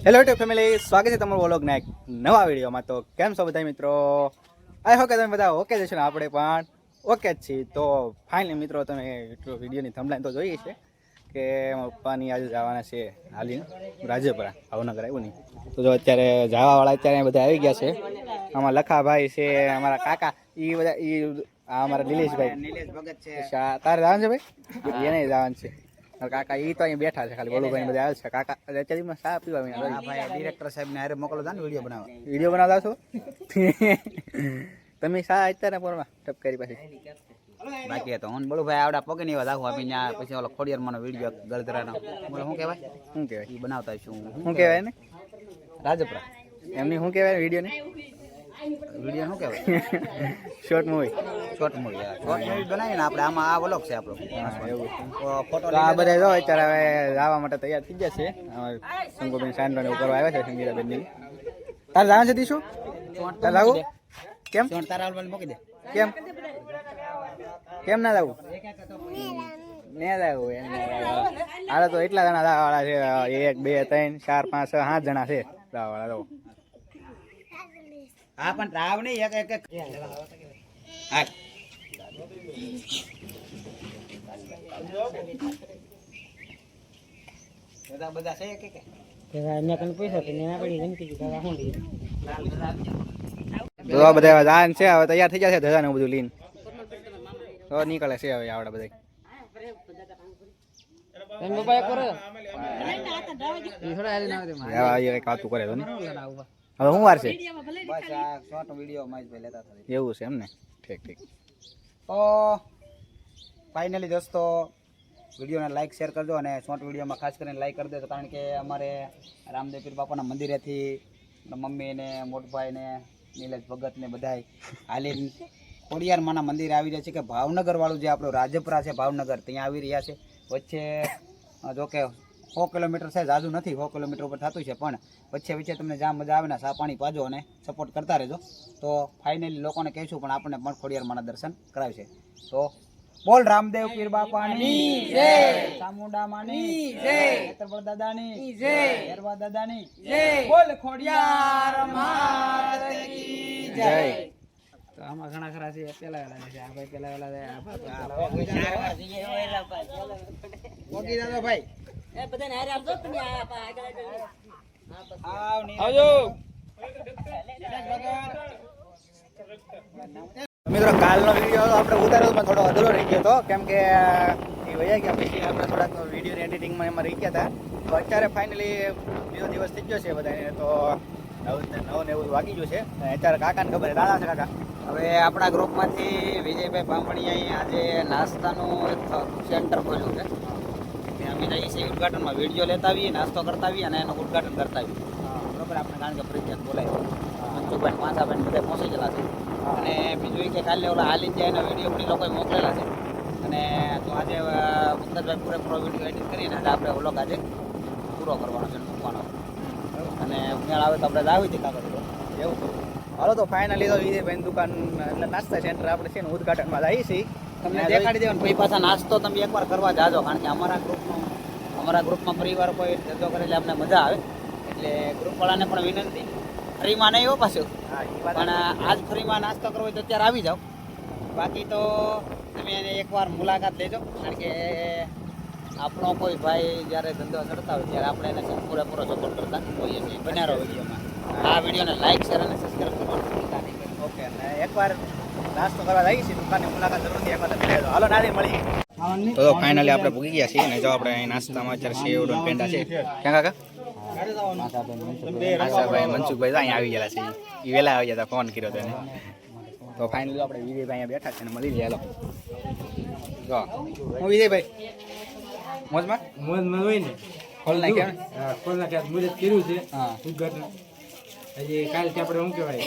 Hello YouTube family, સ્વાગત છે તમારું વ્લોગના એક નવા વિડીયોમાં. તો કેમ છો બધા મિત્રો? આઈ હોપ કે તમે બધા ઓકે જશો ને આપણે પણ ઓકે જ છીએ. તો ફાઇનલી મિત્રો, તમે વિડીયોની થંબલાઈન તો જોઈ છે કે પપ્પાની આજે જવાના છે હાલીને રાજપરા, ભાવનગર આવ્યું નહીં. તો જો અત્યારે જવાવાળા અત્યારે બધા આવી ગયા છે. અમારા લખાભાઈ છે, અમારા કાકા, એ બધા અમારા નિલેશ ભગત છે. તારે જવાનું છે ભાઈ? એને જવાનું છે. કાકા ઈ તો અહીંયા બેઠા છે, ખાલી બોલુભાઈ બધા આવે છે. કાકા અત્યારે ચા પીવા ભાઈ ડિરેક્ટર સાહેબ ને હારે મોકલો ને વિડીયો બનાવતા છો તમે શા અત્યારે પોરમાં ટપ કરી પછી બાકી તો હું બોલુભાઈ આવડા પગે ની વાત આખું આપીને પછી ઓલો ખોડિયાર માનો વિડીયો ગળતરાનો શું કહેવાય ઈ બનાવતા છું. શું કહેવાય ને રાજપરા એમની શું કહેવાય વિડીયો ને વિડીયો શું કહેવાય શોર્ટ મૂવી બનાવીને આપણે આમાં આ વ્લોગ છે આપણો એવું ફોટો આ બધા જો અત્યારે હવે જવા માટે તૈયાર થઈ ગયા છે. શંકુબેન સાંડો ને ઉપર આવ્યા છે. સંગીતાબેન ની તારે જવાનું છે દીશું? તારે જવું? કેમ તારા મૂકી દે. કેમ ના જવું? ને જવું એમ હાલે તો એટલા જણા જવા વાળા છે. 1 2 3 4 5 6 7 જણા છે જવા વાળા. તો હા પણ રાવ નહીં એક હા બધા છે કે બધા જાન છે. હવે તૈયાર થઈ જશે ધજા ને બધું લીન તો નીકળે છે હવે આવડા બધા. હવે શું વાર છે? એવું છે એમ ને? ઠીક ઠીક. તો ફાઇનલી દોસ્તો, વિડીયોને લાઈક શેર કરજો અને શોર્ટ વિડીયોમાં ખાસ કરીને લાઈક કરી દેજો, કારણ કે અમારે રામદેવ પીર બાપાના મંદિરેથી મમ્મી ને મોટભાઈ ને નિલેશ ભગત ને બધાય હાલી ખોડિયાર માના મંદિરે આવી રહ્યા છે. કે ભાવનગર વાળું જે આપણું રાજપરા છે ભાવનગર, ત્યાં આવી રહ્યા છે. વચ્ચે જોકે 100 કિલોમીટર છે, જાજુ નથી, 100 કિલોમીટર ઉપર થતું છે, પણ વચ્ચે તમને જ્યાં મજા આવે ને ચા પાણી પાજો અને સપોર્ટ કરતા રહેજો. તો ફાઇનલી લોકોને કહીશું પણ આપણને પણ ખોડિયાર માના દર્શન કરાવશે. તો બોલ રામદેવ પીર બાપાની જય, ચામુંડા માની જય, નેત્રબળ દાદાની જય, ગરવા દાદાની જય, બોલ ખોડિયાર માત કી જય. તો આમાં ઘણા ખરા છે. પેલા વેલા છે આ ભાઈ, પેલા વેલા છે આ ભાઈ દાદા ભાઈ એ બધાને હારે આવજો. તમે આવજો મિત્રો. કાલનો વિડીયો આપણે ઉતાર્યો પણ થોડો અધૂરો રહી ગયો હતો, કેમ કે એ વયા ગયા પછી આપણે થોડાક વિડીયોની એડિટિંગમાં એમાં રહી ગયા હતા. તો અત્યારે ફાઇનલી બીજો દિવસ થઈ ગયો છે બધાને. તો 9:90 વાગી ગયું છે. અત્યારે કાકાને ખબર દાદા છે કાકા. હવે આપણા ગ્રુપમાંથી વિજયભાઈ બામણીયાએ આજે નાસ્તાનું એક સેન્ટર ખોલ્યું છે. અમે જઈએ છીએ ઉદઘાટનમાં, વિડીયો લેતા આવીએ, નાસ્તો કરતા આવીએ અને એનું ઉદઘાટન કરતા આવીએ. બરોબર, આપણે કારણ કે ફરજિયાત બોલાય. મનસુખભાઈ પાંચાભાઈ બધા પહોંચી ગયેલા છે. અને બીજું એ કે કાલે ઓલા હાલી જાય એના વિડીયો પણ લોકોએ મોકલેલા છે. અને તો આજે પંકજભાઈ પૂરેપૂરો વિડીયો એડિટ કરીને આજે આપણે વ્લોગ આજે પૂરો કરવાનો છે, મૂકવાનો. અને મેળ આવે તો આપણે આવી હતી કાગળ એવું. હાલો તો ફાઇનલી તો વિજયભાઈની દુકાન એટલે નાસ્તા સેન્ટર આપણે છે ને ઉદઘાટનમાં જઈએ છીએ. તમને દેખાડી દેવાનું ભાઈ, પાછા નાસ્તો તમે એકવાર કરવા જાજો, કારણ કે અમારા ગ્રુપમાં પરિવાર કોઈ ધંધો કરે એટલે અમને મજા આવે. એટલે ગ્રુપવાળાને પણ વિનંતી, ફ્રીમાં નહીં હો પાછું, પણ આજ ફ્રીમાં નાસ્તો કરવો હોય તો અત્યારે આવી જાઓ. બાકી તો તમે એને એકવાર મુલાકાત લેજો, કારણ કે આપણો કોઈ ભાઈ જ્યારે ધંધો કરતા હોય ત્યારે આપણે એને પૂરેપૂરો સપોર્ટ કરતા હોઈએ છીએ. બનારો વિડીયોમાં આ વિડીયોને લાઈક શેર અને સબસ્ક્રાઈબ કરવાનું. ઓકે, અને એકવાર નાસ્તો કરવા લાગી છે દુકાનની મુલાકાત જરૂરથી એકવાર તમે લેજો. હાલો નાની મળી. તો ફાઇનલી આપણે પૂગી ગયા છીએ. અને જો આપણે અહીં નાસ્તામાં અત્યારે સેવડો પેંડા છે. ક્યાં કાકા? આશાભાઈ મનસુખભાઈ અહીંયા આવી ગયેલા છે. એ વહેલા આવી ગયા હતા, ફોન કર્યો હતો એને. તો ફાઇનલી આપણે વિજયભાઈ અહીંયા બેઠા છે ને મળી ગયા. જો હું વિજયભાઈ મોજમાં હોય ને ખોલ નાખ્યા મુજબ કર્યું છે ઉદઘાટન. હજી કાલથી આપણે શું કહેવાય,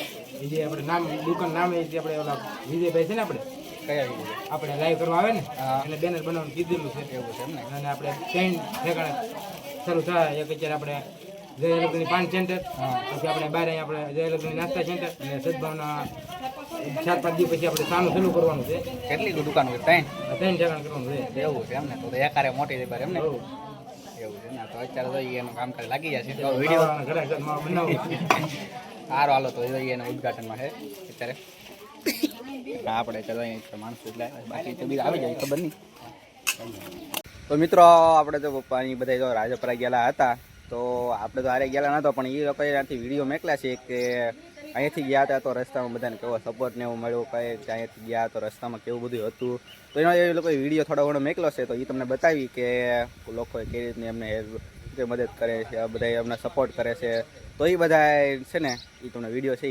જે આપણે નામ દુકાન નામ આપણે ઓલા વિજયભાઈ છે ને, આપણે કયા વિજય આપણે લાઈવ કરવા આવે ને એટલે બેનર બનાવવાનું કીધેલું છે. એવું છે એમ ને? અને આપણે 3 ઠેકાણે શરૂ થાય. એક અત્યારે આપણે જય લગ્નની પાન સેન્ટર, પછી આપણે બહાર આપણે જય લગ્નની નાસ્તા સેન્ટર, અને સદભાવના 4-5 દિવસ પછી આપણે સાનું ચાલુ કરવાનું છે. કેટલી દુકાનો છે? 3 ઠેકાણે કરવાનું છે. એવું છે એમ ને? તો એકારે મોટી જગ્યા એમ ને? કેવું છે ને તો અત્યારે તો એનું કામ કરે લાગી જશે તો વિડીયો સારો હાલો તો એનું ઉદઘાટનમાં છે અત્યારે આપણે ચલો અહીંયા માણસો એટલે બાકી તો બીજા આવી જાય ખબર નહીં. તો મિત્રો આપણે તો પપ્પાની બધા તો રાજપરા ગયેલા હતા તો આપણે તો હારે ગયેલા નહોતો પણ એ લોકોએ ત્યાંથી વિડીયો મોકલ્યા છે કે અહીંયાથી ગયા હતા તો રસ્તામાં બધાને કેવો સપોર્ટ ને એવું મળ્યું કઈ અહીંયાથી ગયા તો રસ્તામાં કેવું બધું હતું તો એનો એ લોકોએ વિડીયો થોડો ઘણો મોકલો છે તો એ તમને બતાવી કે લોકોએ કેવી રીતની એમને મદદ કરે છે બધા એમને સપોર્ટ કરે છે તો એ બધા છે ને એ તમને વિડીયો છે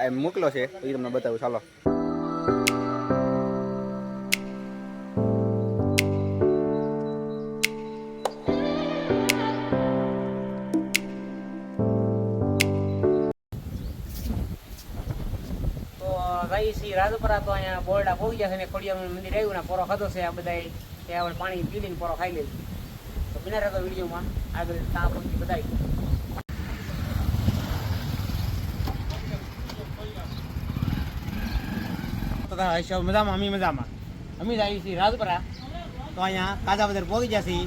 એ મોકલો છે તો એ તમને બતાવું ચાલો. રાજપરા તો અહીંયા બોરડા પહોંચી ગયા છે ને ખોડિયાર મંદિર આવ્યું ને પોરો ખાધો છે આ બધા ત્યાં પાણી પી લઈને પોરો ખાઈ લીધું તો બિના રહેતો વિડીયોમાં આગળ ત્યાં પહોંચી બધાય મજામાં અમે જઈએ છીએ રાજપરા તો અહીંયા તાજા બજાર પહોંચી ગયા છીએ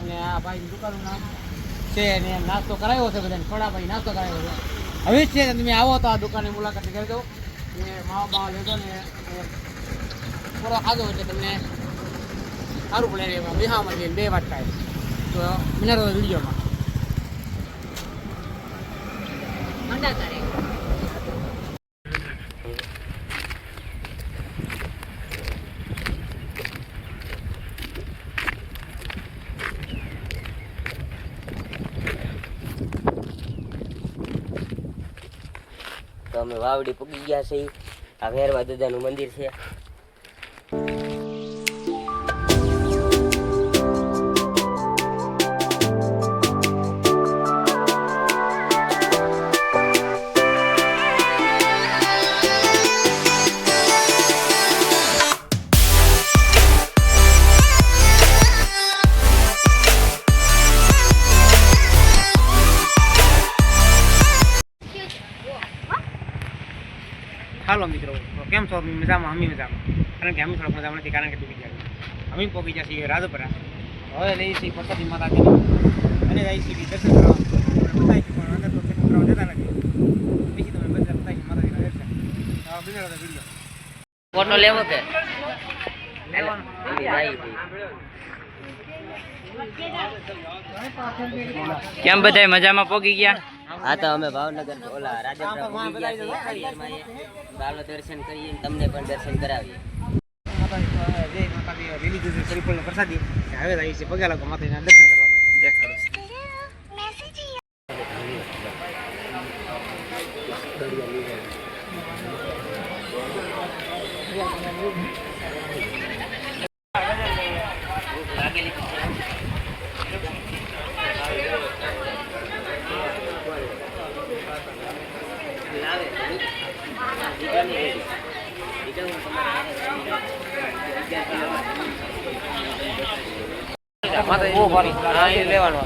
અને આ ભાઈ દુકાનનું નામ છે ને નાસ્તો કરાવ્યો છે બધાને થોડા નાસ્તો કરાવ્યો છે હવે જ છે તમે આવો તો આ દુકાનની મુલાકાત કરી દો ને માવા બાવા લેતો ને પૂરો ખાધો એટલે તમને સારું પડે એમાં બેહા મળીએ 2 વાટકા તો મને તો વિડીયોમાં મંડા કરે તો અમે વાવડી પૂગી ગયા છે. આ ભેરવા દાદાનું મંદિર છે. હાલો મિત્રો કેમ છો મજામાં અમે મજામાં કારણ કે અમે થોડા મજામાં નથી કારણ કે ડૂબી ગયા અમે પહોંચી ગયા છીએ રાજપરા હવે લઈએ છીએ પરસાદી માતાજી અને જઈએ છીએ દર્શન કરવા બતાવી પણ અંદર તો દર્શન કરવા જતા નથી પછી તમે બધા બતાવી માતાજીના દર્શન બીજા વિડીયો ફોટો લેવો કે લેવાનો કેમ બધા મજામાં પોગી ગયા? હા તો અમે ભાવનગર ઓલા રાજપરા પૂગી ગયા છીએ ખોડિયારમાં બાલો દર્શન કરીએ તમને પણ દર્શન કરાવીએ. જય માતાજી લીલી દીધી પરિપૂર્ણ પ્રસાદી હવે જઈએ છીએ પગે લાગો માતાજીના દર્શન કરવા માટે દેખાડો માતાજી લેવાનો